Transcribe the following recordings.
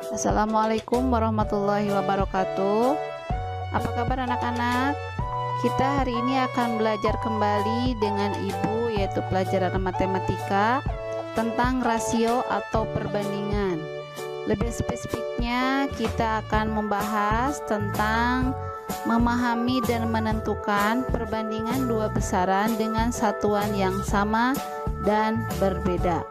Assalamualaikum warahmatullahi wabarakatuh. Apa kabar anak-anak? Kita hari ini akan belajar kembali dengan Ibu, yaitu pelajaran matematika tentang rasio atau perbandingan. Lebih spesifiknya, kita akan membahas tentang memahami dan menentukan perbandingan dua besaran dengan satuan yang sama dan berbeda.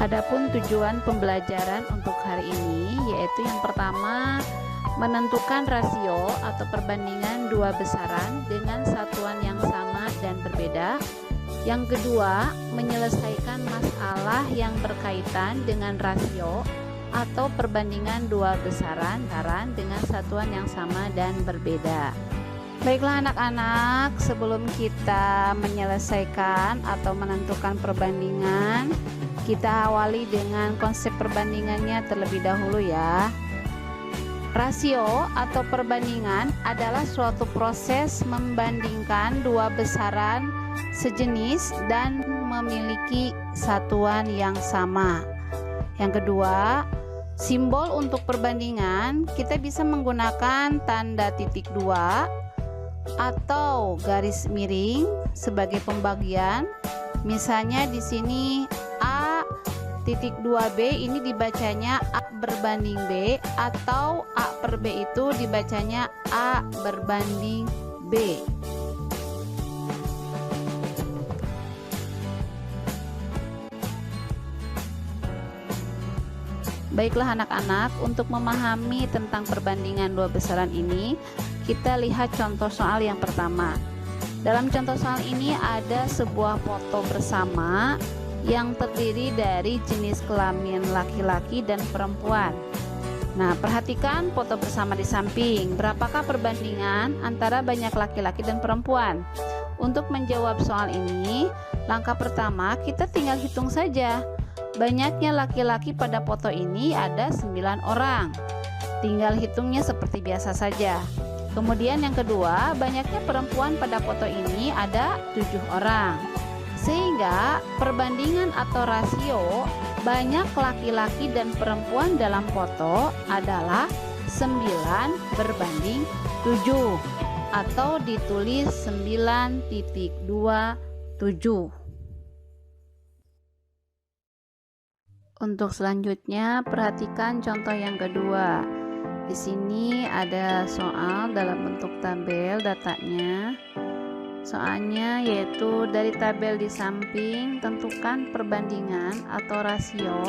Adapun tujuan pembelajaran untuk hari ini yaitu yang pertama, menentukan rasio atau perbandingan dua besaran dengan satuan yang sama dan berbeda. Yang kedua, menyelesaikan masalah yang berkaitan dengan rasio atau perbandingan dua besaran dengan satuan yang sama dan berbeda. Baiklah anak-anak, sebelum kita menyelesaikan atau menentukan perbandingan, kita awali dengan konsep perbandingannya terlebih dahulu ya. Rasio atau perbandingan adalah suatu proses membandingkan dua besaran sejenis dan memiliki satuan yang sama. Yang kedua, simbol untuk perbandingan kita bisa menggunakan tanda titik dua atau garis miring sebagai pembagian. Misalnya di sini titik 2B ini dibacanya A berbanding B, atau A per B itu dibacanya A berbanding B. Baiklah anak-anak, untuk memahami tentang perbandingan dua besaran ini, kita lihat contoh soal yang pertama. Dalam contoh soal ini ada sebuah foto bersama yang terdiri dari jenis kelamin laki-laki dan perempuan. Nah, perhatikan foto bersama di samping. Berapakah perbandingan antara banyak laki-laki dan perempuan? Untuk menjawab soal ini, langkah pertama kita tinggal hitung saja. Banyaknya laki-laki pada foto ini ada 9 orang. Tinggal hitungnya seperti biasa saja. Kemudian yang kedua, banyaknya perempuan pada foto ini ada 7 orang. Sehingga perbandingan atau rasio banyak laki-laki dan perempuan dalam foto adalah 9 berbanding 7 atau ditulis 9.27. Untuk selanjutnya perhatikan contoh yang kedua. Di sini ada soal dalam bentuk tabel datanya. Soalnya yaitu dari tabel di samping, tentukan perbandingan atau rasio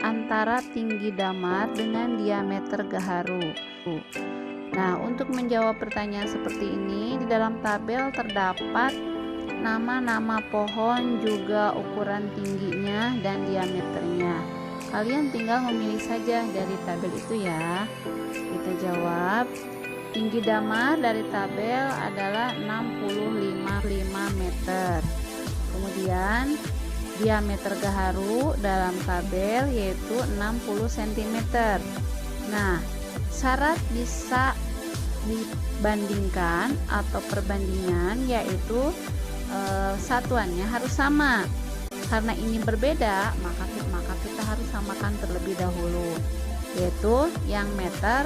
antara tinggi damar dengan diameter gaharu. Nah, untuk menjawab pertanyaan seperti ini, di dalam tabel terdapat nama-nama pohon juga ukuran tingginya dan diameternya. Kalian tinggal memilih saja dari tabel itu ya. Kita jawab. Tinggi damar dari tabel adalah 65 meter. Kemudian diameter gaharu dalam tabel yaitu 60 cm. Nah, syarat bisa dibandingkan atau perbandingan yaitu satuannya harus sama. Karena ini berbeda, maka kita harus samakan terlebih dahulu. Yaitu yang meter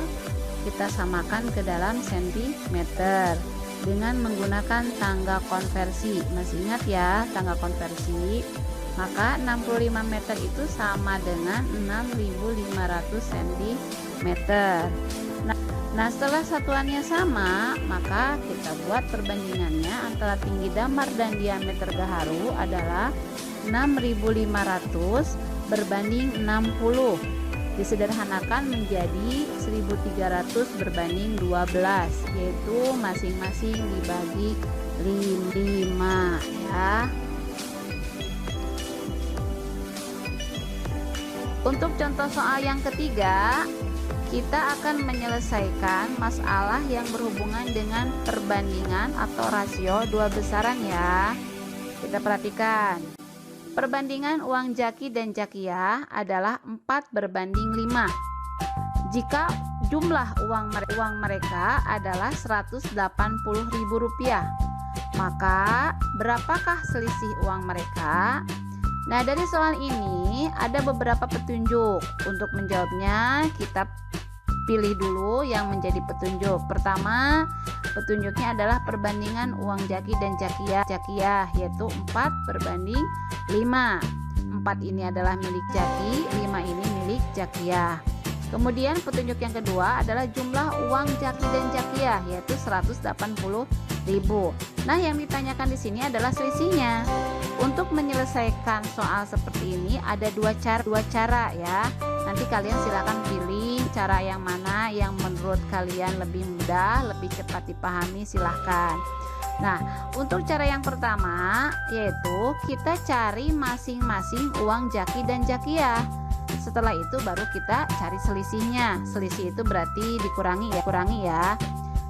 kita samakan ke dalam sentimeter dengan menggunakan tangga konversi. Masih ingat ya tangga konversi? Maka 65 meter itu sama dengan 6.500 cm. Nah, setelah satuannya sama, maka kita buat perbandingannya antara tinggi damar dan diameter gaharu adalah 6.500 berbanding 60. Disederhanakan menjadi 1.300 berbanding 12, yaitu masing-masing dibagi 5 ya. Untuk contoh soal yang ketiga, kita akan menyelesaikan masalah yang berhubungan dengan perbandingan atau rasio dua besaran ya. Kita perhatikan. Perbandingan uang Jaki dan Jakiah adalah 4 berbanding 5. Jika jumlah uang mereka adalah Rp180.000, Maka berapakah selisih uang mereka? Nah, dari soal ini ada beberapa petunjuk. Untuk menjawabnya kita pilih dulu yang menjadi petunjuk. Pertama, petunjuknya adalah perbandingan uang Jaki dan Jakiyah, yaitu 4:5. 4 ini adalah milik Jaki, 5 ini milik Jakiyah. Kemudian petunjuk yang kedua adalah jumlah uang Jaki dan Jakiyah, yaitu 180.000. Nah, yang ditanyakan di sini adalah selisihnya. Untuk menyelesaikan soal seperti ini ada dua cara ya. Nanti kalian silakan pilih cara yang mana yang menurut kalian lebih mudah, lebih cepat dipahami, silahkan. Nah, untuk cara yang pertama yaitu kita cari masing-masing uang Jaki dan Jakiyah. Setelah itu baru kita cari selisihnya. Selisih itu berarti dikurangi ya.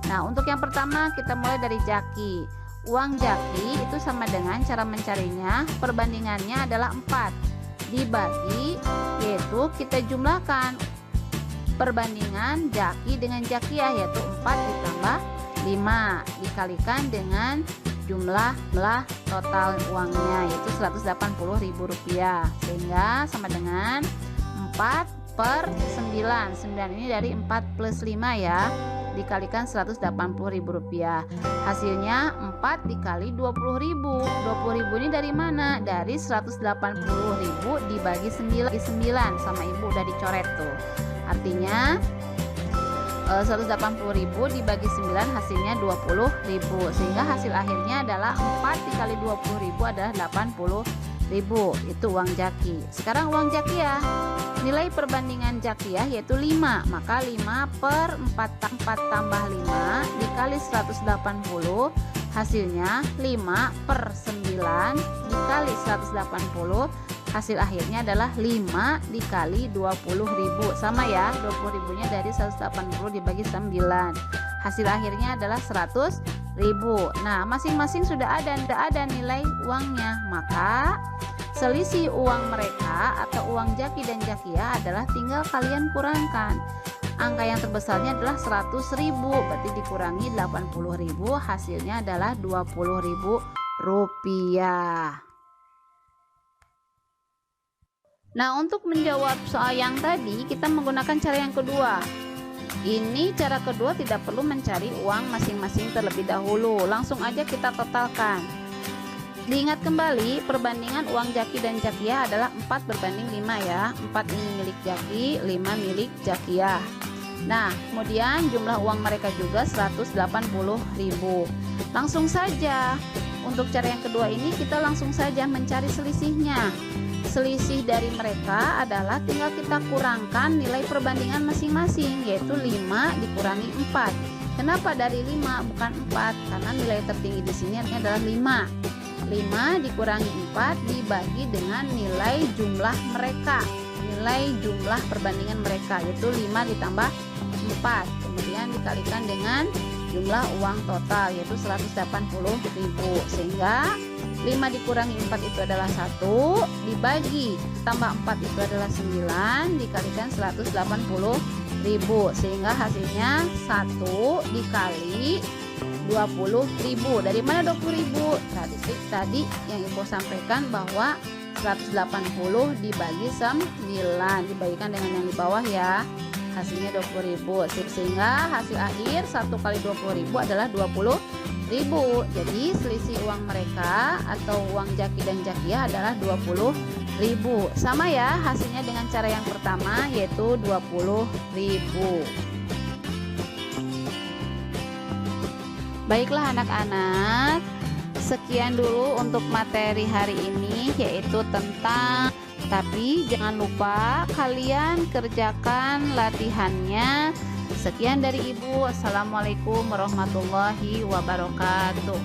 Nah, untuk yang pertama kita mulai dari Jaki. Uang Jaki itu sama dengan cara mencarinya, perbandingannya adalah 4 dibagi, yaitu kita jumlahkan perbandingan Jaki dengan Jakiyah, yaitu 4 ditambah 5 dikalikan dengan jumlah total uangnya, yaitu Rp180.000, sehingga sama dengan 4/9. 9 ini dari 4 plus 5 ya, dikalikan Rp180.000. Hasilnya 4 dikali 20.000. 20.000 ini dari mana? Dari 180.000 dibagi 9 sama ibu udah dicoret tuh. Artinya 180.000 dibagi 9 hasilnya 20.000, sehingga hasil akhirnya adalah 4 dikali 20.000 adalah 80.000. Itu uang Jaki. Sekarang uang Jakiyah. Nilai perbandingan Jakiyah yaitu 5, maka 5/4 tambah 5 dikali 180 hasilnya 5/9 dikali 180, hasil akhirnya adalah 5 dikali 20.000, sama ya, 20.000 nya dari 180 dibagi 9, hasil akhirnya adalah 100.000. Nah, masing-masing sudah ada nilai uangnya, maka selisih uang mereka atau uang Jaki dan Jakiyah adalah tinggal kalian kurangkan. Angka yang terbesarnya adalah 100.000, berarti dikurangi 80.000, hasilnya adalah 20.000 rupiah. Nah, untuk menjawab soal yang tadi kita menggunakan cara yang kedua. Ini cara kedua tidak perlu mencari uang masing-masing terlebih dahulu, langsung aja kita totalkan. Diingat kembali, perbandingan uang Jaki dan Jakiyah adalah 4/5 ya. 4 ini milik Jaki, 5 milik Jakiyah. Nah, kemudian jumlah uang mereka juga 180.000. Langsung saja, untuk cara yang kedua ini kita langsung saja mencari selisihnya. Selisih dari mereka adalah tinggal kita kurangkan nilai perbandingan masing-masing, yaitu 5 dikurangi 4. Kenapa dari 5 bukan 4? Karena nilai tertinggi di sini adalah 5. 5 dikurangi 4 dibagi dengan nilai jumlah mereka, nilai jumlah perbandingan mereka, yaitu 5 ditambah 4, kemudian dikalikan dengan jumlah uang total, yaitu 180.000, sehingga 5 dikurangi 4 itu adalah 1, dibagi tambah 4 itu adalah 9, dikalikan 180.000, sehingga hasilnya 1 dikali 20.000. Dari mana 20.000? Tadi yang Ibu sampaikan bahwa 180 dibagi 9 dibagikan dengan yang di bawah ya, hasilnya 20.000, sehingga hasil akhir 1 kali 20.000 adalah 20.000. Jadi selisih uang mereka atau uang Jaki dan Jakiyah adalah 20.000. Sama ya hasilnya dengan cara yang pertama, yaitu 20.000. Baiklah anak-anak, sekian dulu untuk materi hari ini, yaitu tentang, tapi jangan lupa kalian kerjakan latihannya. Sekian dari Ibu. Assalamualaikum warahmatullahi wabarakatuh.